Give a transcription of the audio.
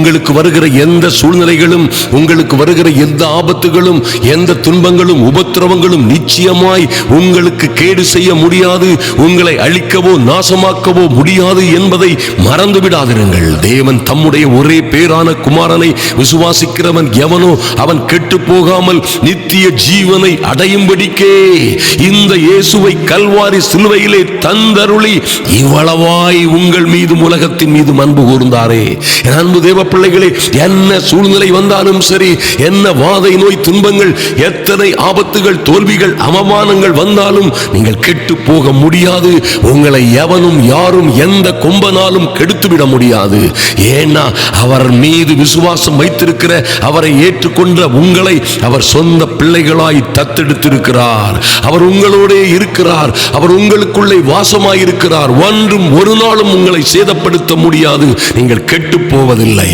உங்களுக்கு வருகிற எந்த சூழ்நிலைகளும், உங்களுக்கு வருகிற எந்த ஆபத்துகளும், எந்த துன்பங்களும், உபத்திரவங்களும் நிச்சயமாய் உங்களுக்கு கேடு செய்ய முடியாது, உங்களை அழிக்கவோ நாசமாக்கவோ முடியாது என்பதை மறந்து விடாதிருங்கள். தேவன் தம்முடைய ஒரே பேரான குமாரனை விசுவாசிக்கிறவன் எவனோ அவன் கெட்டு போகாமல் நித்திய ஜீவனை அடையும்படிக்கே இந்த இயேசுவை கல்வாரி சிலுவையிலே தந்தருளி இவ்வளவாய் உங்கள் மீதும் உலகத்தின் மீதும் அன்பு கூர்ந்தாரே. அன்பு தேவ பிள்ளைகளே, என்ன சூழ்நிலை வந்தாலும் சரி, என்ன வாதை நோய் துன்பங்கள், எத்தனை ஆபத்துகள் தோல்விகள் அவமானங்கள் வந்தாலும் நீங்கள் கெட்டு போக முடியாது. உங்களை எவனும் யாரும் எந்த கொம்பனாலும் கெடுத்துவிட முடியாது. ஏன்னா அவர் மீது விசுவாசம் வைத்திருக்கிற, அவரை ஏற்றுக்கொண்ட உங்களை அவர் சொந்த பிள்ளைகளாய் தத்தெடுத்திருக்கிறார். அவர் உங்களோடே இருக்கிறார். அவர் உங்களுக்குள்ளே வாசமாயிருக்கிறார். ஒன்றும் ஒரு நாளும் உங்களை சேதப்படுத்த முடியாது. நீங்கள் கெட்டு போவதில்லை.